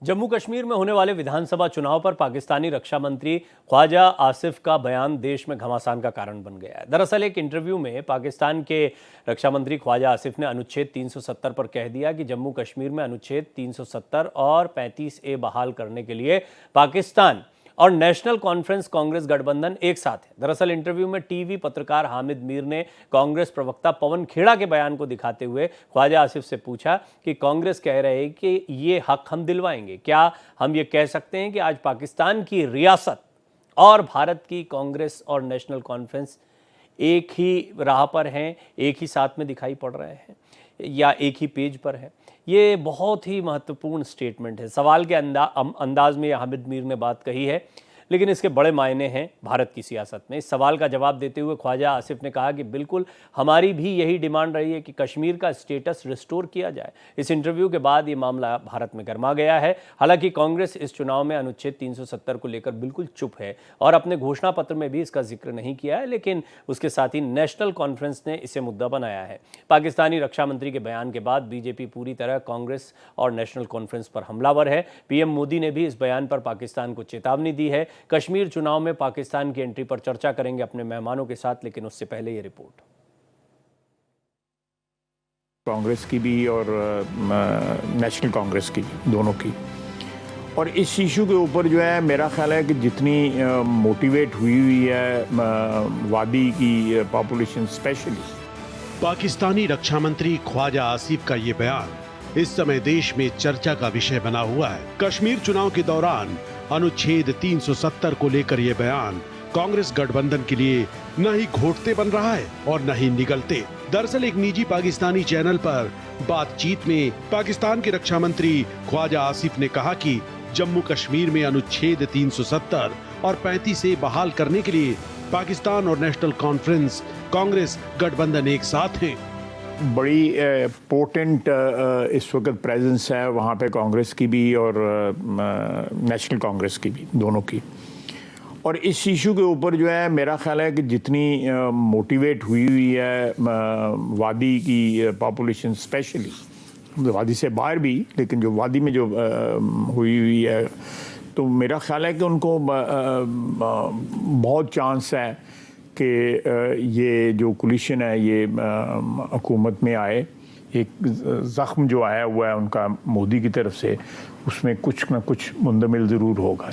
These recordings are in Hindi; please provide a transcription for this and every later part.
जम्मू कश्मीर में होने वाले विधानसभा चुनाव पर पाकिस्तानी रक्षा मंत्री ख्वाजा आसिफ का बयान देश में घमासान का कारण बन गया है। दरअसल एक इंटरव्यू में पाकिस्तान के रक्षा मंत्री ख्वाजा आसिफ ने अनुच्छेद 370 पर कह दिया कि जम्मू कश्मीर में अनुच्छेद 370 और 35A बहाल करने के लिए पाकिस्तान और नेशनल कॉन्फ्रेंस कांग्रेस गठबंधन एक साथ है। दरअसल इंटरव्यू में टीवी पत्रकार हामिद मीर ने कांग्रेस प्रवक्ता पवन खेड़ा के बयान को दिखाते हुए ख्वाजा आसिफ से पूछा कि कांग्रेस कह रहे हैं कि ये हक हम दिलवाएंगे, क्या हम ये कह सकते हैं कि आज पाकिस्तान की रियासत और भारत की कांग्रेस और नेशनल कॉन्फ्रेंस एक ही राह पर हैं, एक ही साथ में दिखाई पड़ रहे हैं या एक ही पेज पर है? ये बहुत ही महत्वपूर्ण स्टेटमेंट है। सवाल के अंदाज में हामिद मीर ने बात कही है, लेकिन इसके बड़े मायने हैं भारत की सियासत में। इस सवाल का जवाब देते हुए ख्वाजा आसिफ ने कहा कि बिल्कुल हमारी भी यही डिमांड रही है कि कश्मीर का स्टेटस रिस्टोर किया जाए। इस इंटरव्यू के बाद ये मामला भारत में गर्मा गया है। हालांकि कांग्रेस इस चुनाव में अनुच्छेद 370 को लेकर बिल्कुल चुप है और अपने घोषणा पत्र में भी इसका जिक्र नहीं किया है, लेकिन उसके साथ ही नेशनल कॉन्फ्रेंस ने इसे मुद्दा बनाया है। पाकिस्तानी रक्षा मंत्री के बयान के बाद बीजेपी पूरी तरह कांग्रेस और नेशनल कॉन्फ्रेंस पर हमलावर है। पीएम मोदी ने भी इस बयान पर पाकिस्तान को चेतावनी दी है। कश्मीर चुनाव में पाकिस्तान की एंट्री पर चर्चा करेंगे अपने मेहमानों के साथ, लेकिन उससे पहले ये रिपोर्ट। कांग्रेस की भी और नेशनल कांग्रेस की भी, दोनों की। और इस इशू के ऊपर जो है मेरा ख्याल है कि जितनी मोटिवेट हुई है वादी की पॉपुलेशन स्पेशली। पाकिस्तानी रक्षा मंत्री ख्वाजा आसिफ का ये बयान इस समय देश में चर्चा का विषय बना हुआ है। कश्मीर चुनाव के दौरान अनुच्छेद 370 को लेकर यह बयान कांग्रेस गठबंधन के लिए न ही घोटते बन रहा है और न ही निगलते। दरअसल एक निजी पाकिस्तानी चैनल पर बातचीत में पाकिस्तान के रक्षा मंत्री ख्वाजा आसिफ ने कहा कि जम्मू कश्मीर में अनुच्छेद 370 और 35A बहाल करने के लिए पाकिस्तान और नेशनल कॉन्फ्रेंस कांग्रेस गठबंधन एक साथ हैं। बड़ी पोटेंट इस वक्त प्रेजेंस है वहाँ पे कांग्रेस की भी और नेशनल कांग्रेस की भी, दोनों की। और इस इशू के ऊपर जो है मेरा ख्याल है कि जितनी मोटिवेट हुई है वादी की पॉपुलेशन स्पेशली, वादी से बाहर भी, लेकिन जो वादी में जो हुई है, तो मेरा ख्याल है कि उनको बहुत चांस है कि ये जो कोलिशन है ये हुकूमत में आए। एक ज़ख्म जो आया हुआ है उनका मोदी की तरफ से, उसमें कुछ न कुछ मुंदमिल ज़रूर होगा।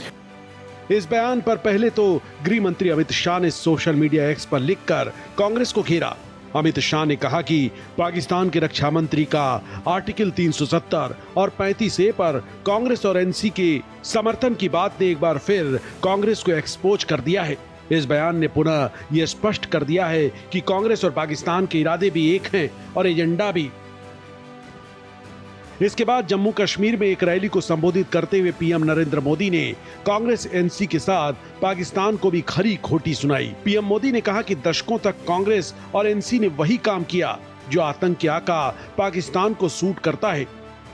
इस बयान पर पहले तो गृह मंत्री अमित शाह ने सोशल मीडिया एक्स पर लिखकर कांग्रेस को घेरा। अमित शाह ने कहा कि पाकिस्तान के रक्षा मंत्री का आर्टिकल 370 और 35A पर कांग्रेस और एनसी के समर्थन की बात ने एक बार फिर कांग्रेस को एक्सपोज कर दिया है। इस बयान ने पुनः यह स्पष्ट कर दिया है कि कांग्रेस और पाकिस्तान के इरादे भी एक हैं और एजेंडा भी। इसके बाद जम्मू कश्मीर में एक रैली को संबोधित करते हुए पीएम नरेंद्र मोदी ने कांग्रेस एनसी के साथ पाकिस्तान को भी खरी खोटी सुनाई। पीएम मोदी ने कहा कि दशकों तक कांग्रेस और एनसी ने वही काम किया जो आतंक के आका पाकिस्तान को सूट करता है।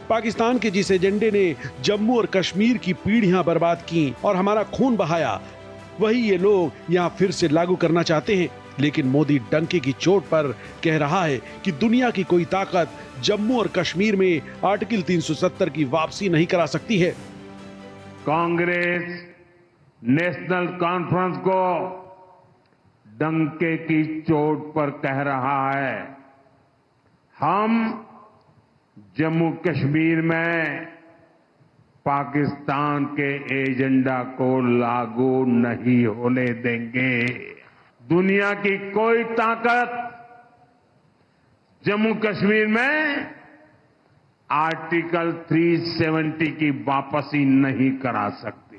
पाकिस्तान के जिस एजेंडे ने जम्मू और कश्मीर की पीढ़ियां बर्बाद की और हमारा खून बहाया, वही ये लोग यहाँ फिर से लागू करना चाहते हैं। लेकिन मोदी डंके की चोट पर कह रहा है कि दुनिया की कोई ताकत जम्मू और कश्मीर में आर्टिकल 370 की वापसी नहीं करा सकती है। कांग्रेस नेशनल कॉन्फ्रेंस को डंके की चोट पर कह रहा है, हम जम्मू कश्मीर में पाकिस्तान के एजेंडा को लागू नहीं होने देंगे। दुनिया की कोई ताकत जम्मू कश्मीर में आर्टिकल 370 की वापसी नहीं करा सकती।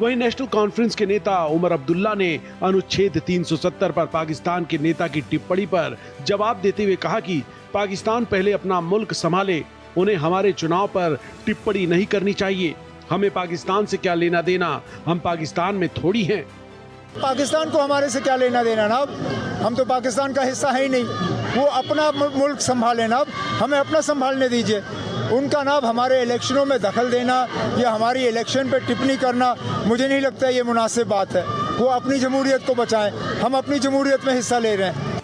वहीं नेशनल कॉन्फ्रेंस के नेता उमर अब्दुल्ला ने अनुच्छेद 370 पर पाकिस्तान के नेता की टिप्पणी पर जवाब देते हुए कहा कि पाकिस्तान पहले अपना मुल्क संभाले, उन्हें हमारे चुनाव पर टिप्पणी नहीं करनी चाहिए। हमें पाकिस्तान से क्या लेना देना, हम पाकिस्तान में थोड़ी हैं। पाकिस्तान को हमारे से क्या लेना देना ना, हम तो पाकिस्तान का हिस्सा है ही नहीं। वो अपना मुल्क संभाले ना, हमें अपना संभालने दीजिए। उनका ना हमारे इलेक्शनों में दखल देना या हमारी इलेक्शन पे टिप्पणी करना, मुझे नहीं लगता ये मुनासिब बात है। वो अपनी जमहूरियत को बचाएं, हम अपनी जमहूरियत में हिस्सा ले रहे हैं।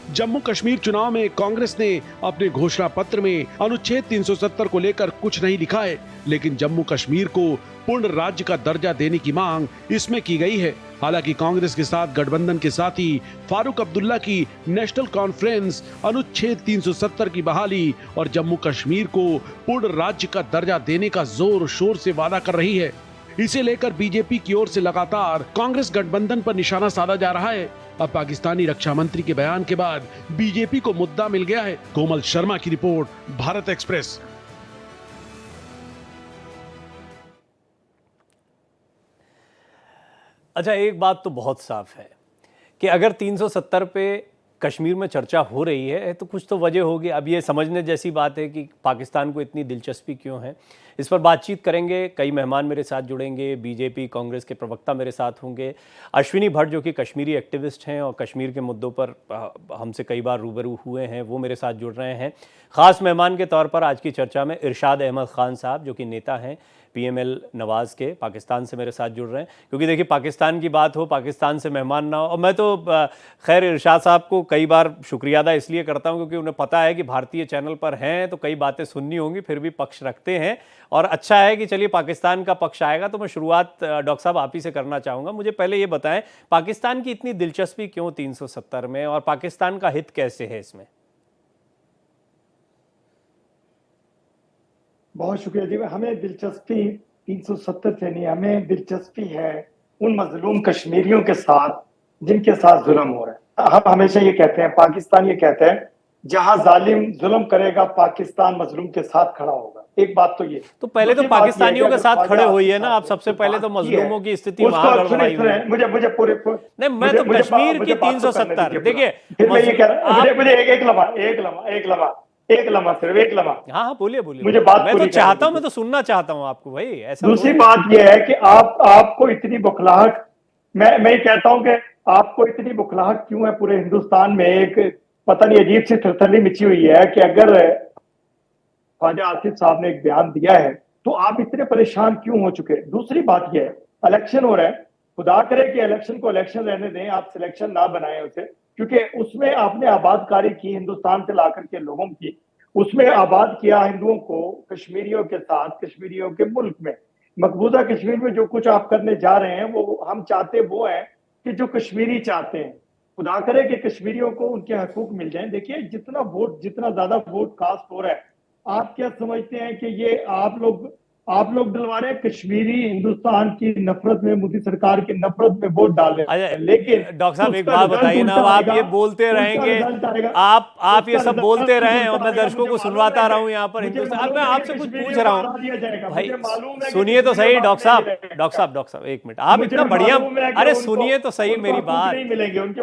जम्मू कश्मीर चुनाव में कांग्रेस ने अपने घोषणा पत्र में अनुच्छेद 370 को लेकर कुछ नहीं लिखा है, लेकिन जम्मू कश्मीर को पूर्ण राज्य का दर्जा देने की मांग इसमें की गई है। हालांकि कांग्रेस के साथ गठबंधन के साथी फारूक अब्दुल्ला की नेशनल कॉन्फ्रेंस अनुच्छेद 370 की बहाली और जम्मू कश्मीर को पूर्ण राज्य का दर्जा देने का जोर शोर से वादा कर रही है। इसे लेकर बीजेपी की ओर से लगातार कांग्रेस गठबंधन पर निशाना साधा जा रहा है। अब पाकिस्तानी रक्षा मंत्री के बयान के बाद बीजेपी को मुद्दा मिल गया है। कोमल शर्मा की रिपोर्ट, भारत एक्सप्रेस। अच्छा, एक बात तो बहुत साफ है कि अगर 370 पे कश्मीर में चर्चा हो रही है तो कुछ तो वजह होगी। अब ये समझने जैसी बात है कि पाकिस्तान को इतनी दिलचस्पी क्यों है। इस पर बातचीत करेंगे, कई मेहमान मेरे साथ जुड़ेंगे। बीजेपी कांग्रेस के प्रवक्ता मेरे साथ होंगे। अश्विनी भट्ट जो कि कश्मीरी एक्टिविस्ट हैं और कश्मीर के मुद्दों पर हमसे कई बार रूबरू हुए हैं, वो मेरे साथ जुड़ रहे हैं। ख़ास मेहमान के तौर पर आज की चर्चा में इरशाद अहमद खान साहब जो कि नेता हैं PML नवाज़ के, पाकिस्तान से मेरे साथ जुड़ रहे हैं। क्योंकि देखिए, पाकिस्तान की बात हो, पाकिस्तान से मेहमान ना हो। और मैं तो खैर इरशाद साहब को कई बार शुक्रिया अदा इसलिए करता हूं क्योंकि उन्हें पता है कि भारतीय चैनल पर हैं तो कई बातें सुननी होंगी, फिर भी पक्ष रखते हैं। और अच्छा है कि चलिए पाकिस्तान का पक्ष आएगा। तो मैं शुरुआत डॉक्टर साहब आप ही से करना चाहूँगा। मुझे पहले ये बताएं, पाकिस्तान की इतनी दिलचस्पी क्यों 370 में, और पाकिस्तान का हित कैसे है इसमें? बहुत शुक्रिया जी। हमें दिलचस्पी 370 से नहीं, हमें दिलचस्पी है उन मजलूम कश्मीरियों के साथ जिनके साथ जुल्म हो रहा है। हम हमेशा ये कहते हैं, पाकिस्तान ये कहते हैं, जहां जालिम जुल्म करेगा पाकिस्तान मजलूम के साथ खड़ा होगा। एक बात तो ये, तो पहले तो पाकिस्तानियों के साथ खड़े हुए ना आप। सबसे पहले तो मजलूमों की स्थिति वहां गड़बड़ाई हुई है। मुझे पूरे नहीं, मैं तो कश्मीर की 370 देखिए, मैं ये कह रहा हूं, मुझे एक लम्हा सिर्फ एक लम्हा। हाँ, बोलिए बोलिए। मुझे बात मैं तो चाहता हूं, मैं तो सुनना चाहता हूं आपको भाई। ऐसा दूसरी बात यह है कि आपको इतनी बुखलाहट, मैं ये कहता हूं कि आपको इतनी बुखलाहट क्यों है पूरे हिंदुस्तान में। एक पता नहीं अजीब सी थरथरी मची हुई है कि अगर ख्वाजा आसिफ साहब ने एक बयान दिया है तो आप इतने परेशान क्यों हो चुके। दूसरी बात यह है, इलेक्शन हो रहा है, खुदा करे कि इलेक्शन को इलेक्शन रहने दें, आप सिलेक्शन ना बनाएं उसे, क्योंकि उसमें आपने आबादकारी की हिंदुस्तान से लाकर के लोगों की, उसमें आबाद किया हिंदुओं को कश्मीरियों के साथ, कश्मीरियों के मुल्क में। मकबूजा कश्मीर में जो कुछ आप करने जा रहे हैं वो हम चाहते वो है कि जो कश्मीरी चाहते हैं, खुदा करे कि कश्मीरियों को उनके हकूक मिल जाएं। देखिए, जितना ज्यादा वोट कास्ट हो रहा है, आप क्या समझते हैं कि ये आप लोग दिलवा रहे हैं कश्मीरी हिंदुस्तान की नफरत में, मोदी सरकार की नफरत में वोट डाल रहे हैं। लेकिन डॉक्टर साहब एक बात बताइए ना, आप ये बोलते रहेंगे, आप ये सब बोलते रहें और मैं दर्शकों को सुनवाता रहा हूं यहाँ पर हिंदुस्तान। अब मैं आपसे कुछ पूछ रहा हूँ भाई, सुनिए तो सही डॉक्टर साहब एक मिनट। आप इतना बढ़िया, अरे सुनिए तो सही मेरी बात,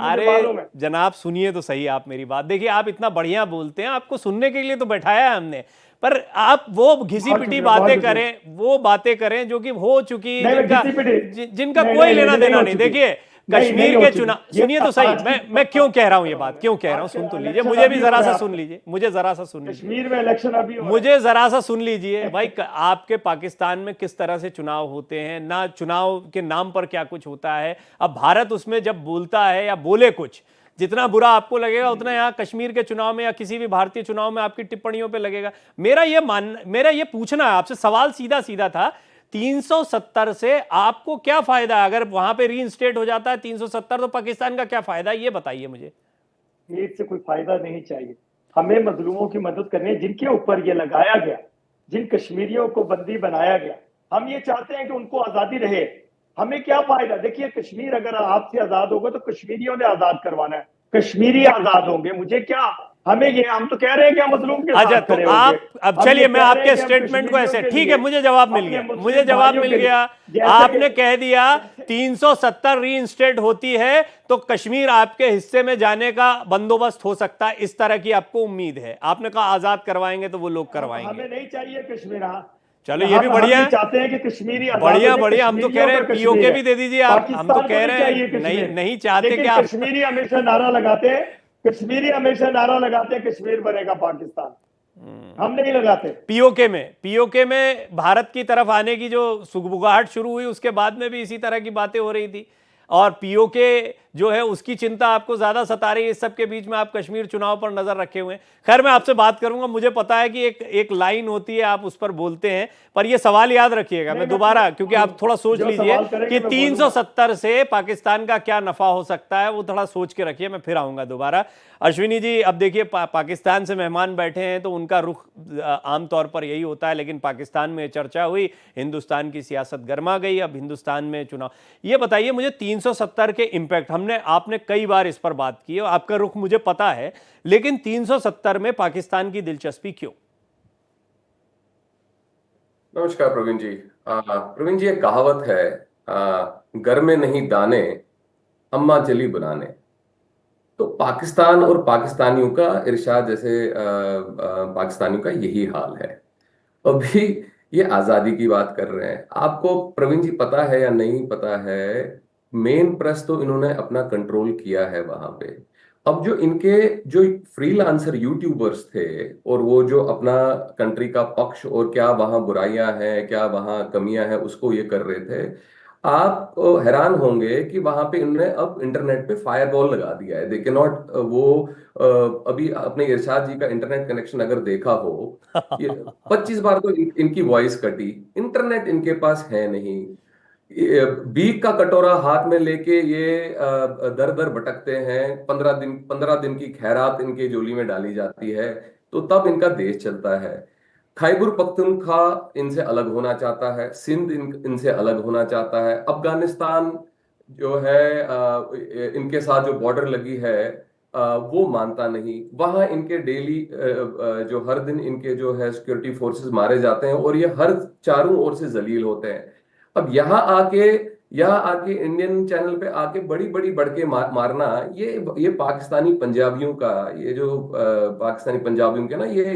अरे जनाब सुनिए तो सही आप मेरी बात। देखिए, आप इतना बढ़िया बोलते हैं, आपको सुनने के लिए तो बैठाया है हमने, पर आप वो घिसी पिटी बातें करें, वो बातें करें जो कि हो चुकी, जिनका कोई लेना देना नहीं। देखिए, कश्मीर के चुनाव, सुनिए तो सही, मैं क्यों कह रहा हूं ये बात, क्यों कह रहा हूं, सुन तो लीजिए, मुझे भी जरा सा सुन लीजिए, मुझे जरा सा सुन लीजिए, कश्मीर में इलेक्शन अभी मुझे जरा सा सुन लीजिए भाई। आपके पाकिस्तान में किस तरह से चुनाव होते हैं ना, चुनाव के नाम पर क्या कुछ होता है। अब भारत उसमें जब बोलता है या बोले कुछ, जितना बुरा आपको लगेगा उतना यहाँ कश्मीर के चुनाव में या किसी भी भारतीय चुनाव में आपकी टिप्पणियों पे लगेगा। मेरा ये पूछना है आपसे, सवाल सीधा सीधा था, 370 से आपको क्या फायदा है? अगर वहां पे रीइंस्टेट हो जाता है 370 तो पाकिस्तान का क्या फायदा, ये बताइए मुझे। इससे कोई फायदा नहीं चाहिए। हमें मजलूमों की मदद करनी है, जिनके ऊपर ये लगाया गया, जिन कश्मीरियों को बंदी बनाया गया, हम ये चाहते हैं कि उनको आजादी रहे। हमें क्या फायदा। देखिए, कश्मीर अगर आपसे आजाद होगा तो कश्मीरियों ने आजाद करवाना है, कश्मीरी आजाद होंगे, मुझे क्या, हमें ये, हम तो कह रहे हैं कि हम मजलूम के अच्छा, तो आप अब चलिए, मैं आपके स्टेटमेंट को ऐसे, ठीक है, मुझे जवाब मिल गया, आपने कह दिया 370 रीइंस्टेट होती है तो कश्मीर आपके हिस्से में जाने का बंदोबस्त हो सकता है, इस तरह की आपको उम्मीद है। आपने कहा आजाद करवाएंगे तो वो लोग करवाएंगे, हमें नहीं चाहिए कश्मीर। चलो ये भी बढ़िया है, चाहते हैं कि कश्मीरी बढ़िया, हम तो कह रहे हैं पीओके भी दे दीजिए आप, हम तो कह रहे हैं नहीं चाहते कि आप, कश्मीरी हमेशा नारा लगाते हैं, कश्मीर बनेगा पाकिस्तान, हम नहीं लगाते। पीओके में भारत की तरफ आने की जो सुगबुगाहट शुरू हुई उसके बाद में भी इसी तरह की बातें हो रही थी। और पीओके जो है उसकी चिंता आपको ज्यादा सता रही है। इस सब के बीच में आप कश्मीर चुनाव पर नजर रखे हुए हैं। खैर, मैं आपसे बात करूंगा, मुझे पता है कि एक लाइन होती है, आप उस पर बोलते हैं, पर ये सवाल याद रखिएगा। मैं दोबारा, क्योंकि आप थोड़ा सोच लीजिए कि 370 से पाकिस्तान का क्या नफा हो सकता है, वो थोड़ा सोच के रखिए। मैं फिर आऊंगा दोबारा। अश्विनी जी, अब देखिए, पाकिस्तान से मेहमान बैठे हैं तो उनका रुख आमतौर पर यही होता है, लेकिन पाकिस्तान में चर्चा हुई, हिंदुस्तान की सियासत गर्मा गई, अब हिंदुस्तान में चुनाव। ये बताइए मुझे 370 के इंपैक्ट, आपने कई बार इस पर बात की है, आपका रुख मुझे पता है, लेकिन 370 में पाकिस्तान की दिलचस्पी क्यों? नमस्कार प्रवीण जी। प्रवीण जी, एक कहावत है, घर में नहीं दाने, अम्मा चली बनाने। तो पाकिस्तान और पाकिस्तानियों का, इरशाद जैसे पाकिस्तानियों का यही हाल है। अभी ये आजादी की बात कर रहे हैं। आपको प्रवीण जी पता है या नहीं पता है, मेन प्रेस तो इन्होंने अपना कंट्रोल किया है वहां पे। अब जो इनके जो फ्रीलांसर यूट्यूबर्स थे, और वो जो अपना कंट्री का पक्ष और क्या वहां बुराइयां हैं, क्या वहां कमियां हैं, उसको ये कर रहे थे। आप हैरान होंगे कि वहां पे इन्होंने अब इंटरनेट पे फायरवॉल लगा दिया है। दे कैन नॉट, वो अभी अपने इरशाद जी का इंटरनेट कनेक्शन अगर देखा हो, ये 25 बार तो इनकी वॉइस कटी। इंटरनेट इनके पास है नहीं। बीक का कटोरा हाथ में लेके ये दर दर भटकते हैं। 15 दिन की खैरात इनके झोली में डाली जाती है, तो तब इनका देश चलता है। खैबर पख्तूनख्वा इनसे अलग होना चाहता है, सिंध इनसे अलग होना चाहता है, अफगानिस्तान जो है इनके साथ जो बॉर्डर लगी है वो मानता नहीं। वहां इनके डेली जो हर दिन इनके जो है सिक्योरिटी फोर्सेस मारे जाते हैं, और ये हर चारों ओर से जलील होते हैं। अब यहाँ आके इंडियन चैनल पे आके बड़ी बड़ी बढ़के मारना, ये पाकिस्तानी पंजाबियों का, ये जो पाकिस्तानी पंजाबियों के ना, ये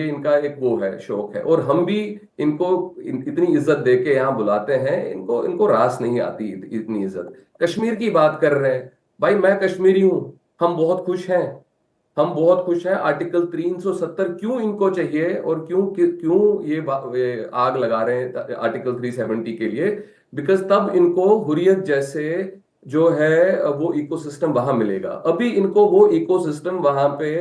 इनका एक वो है, शौक है। और हम भी इनको इतनी इज्जत देके यहाँ बुलाते हैं, इनको रास नहीं आती इतनी इज्जत। कश्मीर की बात कर रहे हैं, भाई मैं कश्मीरी हूं, हम बहुत खुश हैं। आर्टिकल 370 क्यों इनको चाहिए, और क्यों ये आग लगा रहे हैं आर्टिकल 370 के लिए? बिकॉज तब इनको हुर्रियत जैसे जो है वो इकोसिस्टम वहां मिलेगा। अभी इनको वो इकोसिस्टम वहां पे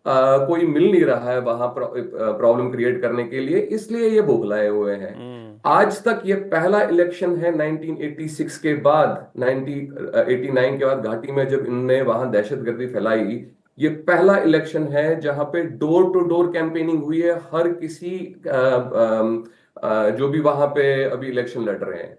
कोई मिल नहीं रहा है, वहां प्रॉब्लम क्रिएट करने के लिए, इसलिए ये बौखलाए हुए हैं। आज तक ये पहला इलेक्शन है 1986 के बाद, 1989 के बाद घाटी में जब इन्होंने वहां दहशतगर्दी फैलाई, ये पहला इलेक्शन है जहां पे डोर टू डोर कैंपेनिंग हुई है। हर किसी जो भी वहां पे अभी इलेक्शन लड़ रहे हैं,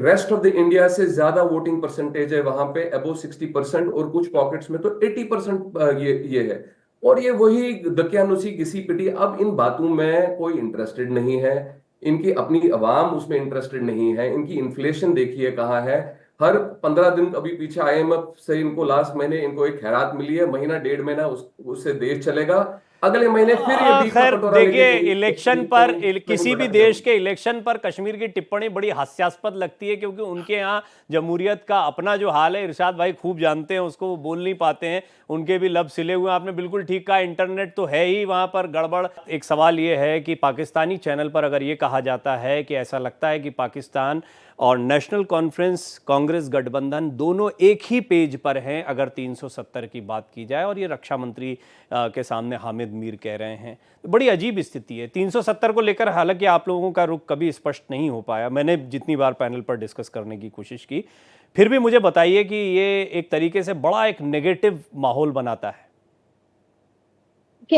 रेस्ट ऑफ द इंडिया से ज्यादा वोटिंग परसेंटेज है वहां पे, अबव 60%, और कुछ पॉकेट्स में तो 80% ये है। और ये वही दकियानुसी घिसी पिटी। अब इन बातों में कोई इंटरेस्टेड नहीं है, इनकी अपनी अवाम उसमें इंटरेस्टेड नहीं है। इनकी इन्फ्लेशन देखिए कहाँ है। हर 15 दिन, अभी पीछे IMF से इनको लास्ट महीने इनको एक खैरात मिली है, महीना 1.5 महीना उससे देश चलेगा। अगले महीने फिर ये खैर देखिए, इलेक्शन पर, किसी भी देश के इलेक्शन पर कश्मीर की टिप्पणी बड़ी हास्यास्पद लगती है, क्योंकि उनके यहाँ जमहूरियत का अपना जो हाल है, इरशाद भाई खूब जानते हैं उसको, वो बोल नहीं पाते हैं, उनके भी लब सिले हुए हैं। आपने बिल्कुल ठीक कहा, इंटरनेट तो है ही वहाँ पर गड़बड़। एक सवाल ये है कि पाकिस्तानी चैनल पर अगर ये कहा जाता है कि ऐसा लगता है कि पाकिस्तान और नेशनल कॉन्फ्रेंस कांग्रेस गठबंधन दोनों एक ही पेज पर हैं अगर 370 की बात की जाए, और ये रक्षा मंत्री के सामने हामिद मीर कह रहे हैं, तो बड़ी अजीब स्थिति है 370 को लेकर। हालांकि आप लोगों का रुख कभी स्पष्ट नहीं हो पाया, मैंने जितनी बार पैनल पर डिस्कस करने की कोशिश की, फिर भी मुझे बताइए कि ये एक तरीके से बड़ा एक नेगेटिव माहौल बनाता है। कि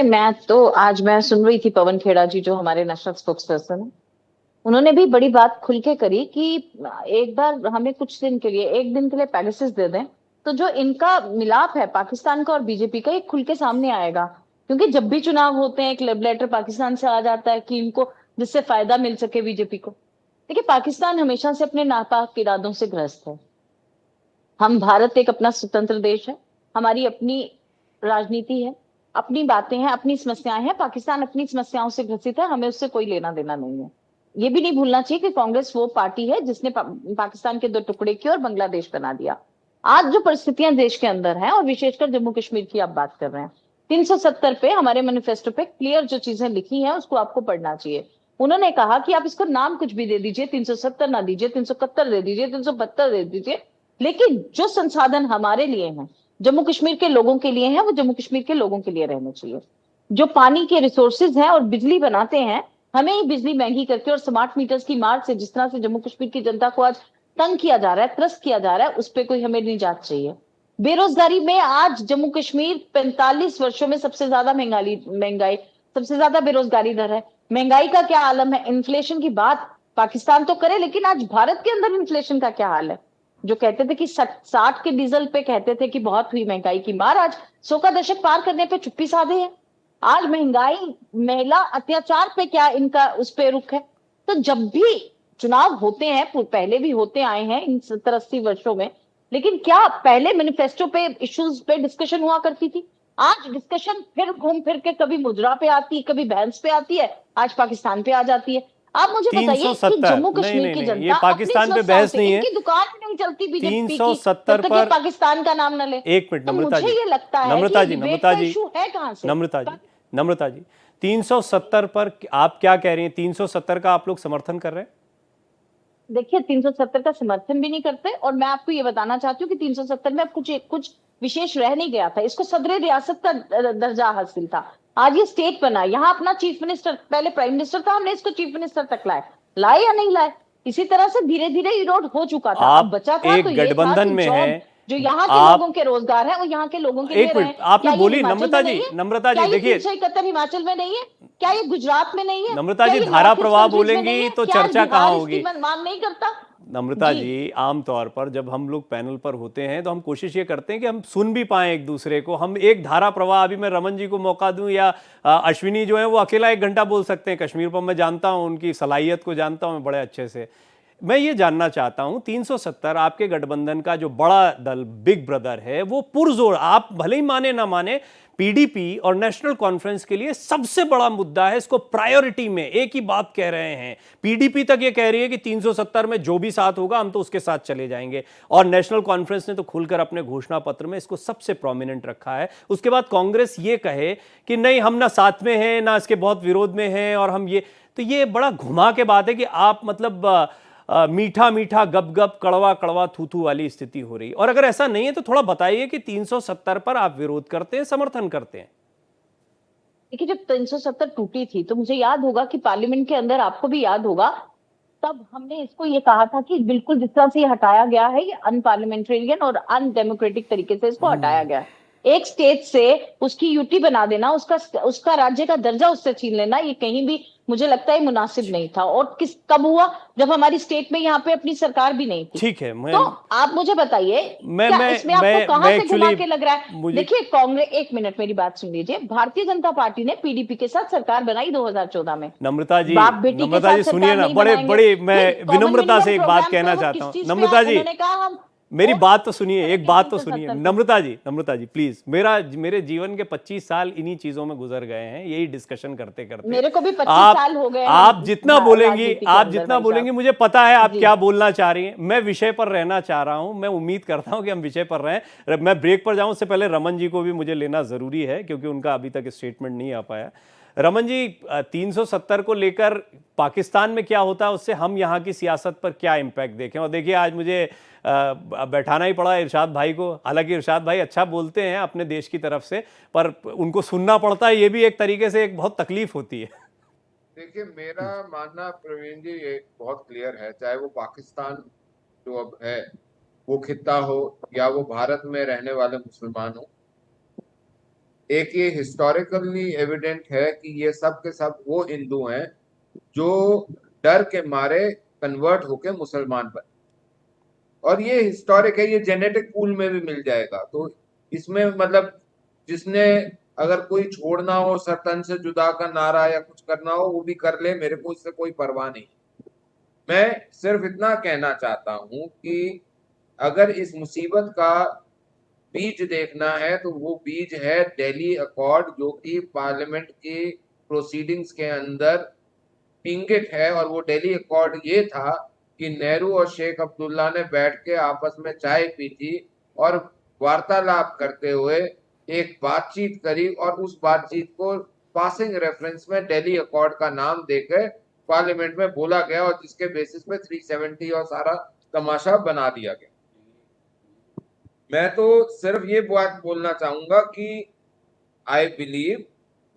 आज मैं सुन रही थी पवन खेड़ा जी, जो हमारे नेशनल स्पोक्स पर्सन है, उन्होंने भी बड़ी बात खुल के करी कि एक बार हमें कुछ दिन के लिए, एक दिन के लिए पैगासस दे दें, तो जो इनका मिलाप है पाकिस्तान का और बीजेपी का, एक खुल के सामने आएगा। क्योंकि जब भी चुनाव होते हैं एक लव लेटर पाकिस्तान से आ जाता है कि इनको जिससे फायदा मिल सके बीजेपी को। देखिए, पाकिस्तान हमेशा से अपने नापाक इरादों से ग्रस्त है। हम भारत एक अपना स्वतंत्र देश है, हमारी अपनी राजनीति है, अपनी बातें हैं, अपनी समस्याएं हैं। पाकिस्तान अपनी समस्याओं से ग्रसित है, हमें उससे कोई लेना देना नहीं है। ये भी नहीं भूलना चाहिए कि कांग्रेस वो पार्टी है जिसने पाकिस्तान के 2 टुकड़े किए और बांग्लादेश बना दिया। आज जो परिस्थितियां देश के अंदर हैं, और विशेषकर जम्मू कश्मीर की आप बात कर रहे हैं, 370 पे हमारे मैनिफेस्टो पे क्लियर जो चीजें लिखी हैं उसको आपको पढ़ना चाहिए। उन्होंने कहा कि आप इसको नाम कुछ भी दे दीजिए, 370 ना दीजिए, 371 दे दीजिए, 372 दे दीजिए, लेकिन जो संसाधन हमारे लिए हैं, जम्मू कश्मीर के लोगों के लिए हैं, वो जम्मू कश्मीर के लोगों के लिए रहने चाहिए। जो पानी के रिसोर्सेज हैं और बिजली बनाते हैं, हमें ही बिजली महंगी करके और स्मार्ट मीटर्स की मार से जिस तरह से जम्मू कश्मीर की जनता को आज तंग किया जा रहा है, त्रस्त किया जा रहा है, उस पर कोई हमें नहीं जांच चाहिए। बेरोजगारी में आज जम्मू कश्मीर 45 वर्षों में सबसे ज्यादा महंगाई, सबसे ज्यादा बेरोजगारी दर है। महंगाई का क्या आलम है? इन्फ्लेशन की बात पाकिस्तान तो करे, लेकिन आज भारत के अंदर इन्फ्लेशन का क्या हाल है? जो कहते थे कि 60 के डीजल पे कहते थे कि बहुत हुई महंगाई की मार, आज 100 का दशक पार करने पे चुप्पी साधे है। आज महंगाई, महिला अत्याचार पे क्या इनका उस पे रुख है? तो जब भी चुनाव होते हैं, पहले भी होते आए हैं इन 70-80 वर्षों में, लेकिन क्या पहले मैनिफेस्टो पे इश्यूज पे डिस्कशन हुआ करती थी? आज डिस्कशन फिर घूम फिर के कभी मुजरा पे आती है, कभी बहस पे आती है, आज पाकिस्तान पे आ जाती है। आप मुझे बताइए कि जम्मू कश्मीर की जनता ये पाकिस्तान पे बहस नहीं है, इनकी दुकान भी नहीं चलती बीजेपी की, 370 तब तक ये पाकिस्तान का नाम न ले। एक मिनट नम्रता जी, मुझे ये लगता है नम्रता कि जी, विवेक नम्रता का जी, इशू है कहां से? नम्रता जी, 370 पर आप क्या कह रही हैं? 370 का आप लोग समर्थन कर रहे हैं? देखिए, 370 का समर्थन भी नहीं करते, और मैं आपको ये बताना चाहती हूँ कि 370 में अब कुछ विशेष रह नहीं गया था। इसको सदर रियासत का दर्जा हासिल था। आज ये स्टेट बना, यहाँ अपना चीफ मिनिस्टर, पहले प्राइम मिनिस्टर था, हमने इसको चीफ मिनिस्टर तक लाए या नहीं लाए? इसी तरह से धीरे धीरे इरोड हो चुका था। अब बचा था एक तो ये था गठबंधन कि में जॉब है, जो यहाँ के लोगों के रोजगार है वो यहाँ के लोगों के लिए एक रहे। मिनट आपने क्या ये बोली हिमाचल नम्रता में जी, नहीं है? नम्रता क्या जी ये देखिए, 371 हिमाचल में नहीं है? क्या ये गुजरात में नहीं है? नम्रता क्या जी ये धारा नॉर्थ ईस्ट प्रवाह कंट्रीज में नहीं बोलेंगी है? तो क्या चर्चा बिहार कहाँ इसकी होगी? मांग नहीं करता? नम्रता जी। जी, आमतौर पर जब हम लोग पैनल पर होते हैं तो हम कोशिश ये करते हैं कि हम सुन भी पाएं एक दूसरे को। हम एक धारा प्रवाह, अभी मैं रमन जी को मौका दूं या अश्विनी जो है वो अकेला 1 घंटा बोल सकते हैं कश्मीर पर, मैं जानता हूं उनकी सलाहियत को, जानता हूं मैं बड़े अच्छे से। मैं ये जानना चाहता हूं 370 आपके गठबंधन का जो बड़ा दल बिग ब्रदर है वो पुरजोर, आप भले ही माने ना माने, पीडीपी और नेशनल कॉन्फ्रेंस के लिए सबसे बड़ा मुद्दा है। इसको प्रायोरिटी में एक ही बात कह रहे हैं। पीडीपी तक ये कह रही है कि 370 में जो भी साथ होगा हम तो उसके साथ चले जाएंगे, और नेशनल कॉन्फ्रेंस ने तो खुलकर अपने घोषणा पत्र में इसको सबसे प्रोमिनेंट रखा है। उसके बाद कांग्रेस ये कहे कि नहीं हम ना साथ में हैं ना इसके बहुत विरोध में हैं, और हम ये, तो ये बड़ा घुमा के बात है कि आप मतलब मीठा मीठा गप गप कड़वा कड़वा थू थू वाली स्थिति हो रही। और अगर ऐसा नहीं है तो थोड़ा बताइए कि 370 पर आप विरोध करते हैं, समर्थन करते हैं? देखिए, जब 370 टूटी थी तो मुझे याद होगा कि पार्लियामेंट के अंदर, आपको भी याद होगा, तब हमने इसको ये कहा था कि बिल्कुल जिस तरह से ये हटाया गया है, ये अनपार्लियामेंटेरियन और अनडेमोक्रेटिक तरीके से इसको हटाया गया है। एक स्टेट से उसकी यूटी बना देना, उसका राज्य का दर्जा उससे छीन लेना, ये कहीं भी मुझे लगता है मुनासिब नहीं था। और कब हुआ? जब हमारी स्टेट में यहाँ पे अपनी सरकार भी नहीं थी। ठीक है, तो आप मुझे बताइए, क्या इसमें आपको कहां से घुमा के लग रहा है? देखिए, कांग्रेस, 1 मिनट मेरी बात सुन लीजिए, भारतीय जनता पार्टी ने पीडीपी के साथ सरकार बनाई 2014 में। नम्रता जी, बाप बेटी के साथ सुनिए ना, बड़े मैं विनम्रता से एक बात कहना चाहता हूँ। नम्रता जी, मेरी बात तो सुनिए, एक बात तो सुनिए। नम्रता जी प्लीज, मेरे जीवन के 25 साल इन्हीं चीजों में गुजर गए हैं, यही डिस्कशन करते करते। मेरे को भी 25 साल हो गए। आप जितना बोलेंगी मुझे पता है आप क्या बोलना चाह रही हैं। मैं विषय पर रहना चाह रहा हूं, मैं उम्मीद करता हूं कि हम विषय पर रहें। मैं ब्रेक पर जाऊं उससे पहले रमन जी को भी मुझे लेना जरूरी है, क्योंकि उनका अभी तक स्टेटमेंट नहीं आ पाया। रमन जी, 370 को लेकर पाकिस्तान में क्या होता है, उससे हम यहाँ की सियासत पर क्या इम्पैक्ट देखें? और देखिए, आज मुझे बैठाना ही पड़ा इरशाद भाई को। हालांकि इरशाद भाई अच्छा बोलते हैं अपने देश की तरफ से, पर उनको सुनना पड़ता है, ये भी एक तरीके से एक बहुत तकलीफ होती है। देखिए, मेरा मानना प्रवीण जी ये बहुत क्लियर है, चाहे वो पाकिस्तान जो अब है वो खित्ता हो या वो भारत में रहने वाले मुसलमान हो, एक ये हिस्टोरिकली एविडेंट है कि ये सब के सब वो हिंदू हैं जो डर के मारे कन्वर्ट होके मुसलमान बने। और ये हिस्टोरिक है, ये जेनेटिक पूल में भी मिल जाएगा। तो इसमें मतलब जिसने अगर कोई छोड़ना हो, सरतन से जुदा का नारा या कुछ करना हो, वो भी कर ले, मेरे को इससे कोई परवाह नहीं। मैं सिर्फ इतना कहना चाहता हूं कि अगर इस मुसीबत का बीज देखना है तो वो बीज है दिल्ली अकॉर्ड, जो कि पार्लियामेंट की प्रोसीडिंग्स के अंदर इंगित है। और वो दिल्ली अकॉर्ड ये था कि नेहरू और शेख अब्दुल्ला ने बैठ के आपस में चाय पी थी और वार्तालाप करते हुए एक बातचीत करी, और उस बातचीत को पासिंग रेफरेंस में दिल्ली अकॉर्ड का नाम देकर पार्लियामेंट में बोला गया और जिसके बेसिस पे 370 और सारा तमाशा बना दिया गया। मैं तो सिर्फ ये बात बोलना चाहूंगा कि आई बिलीव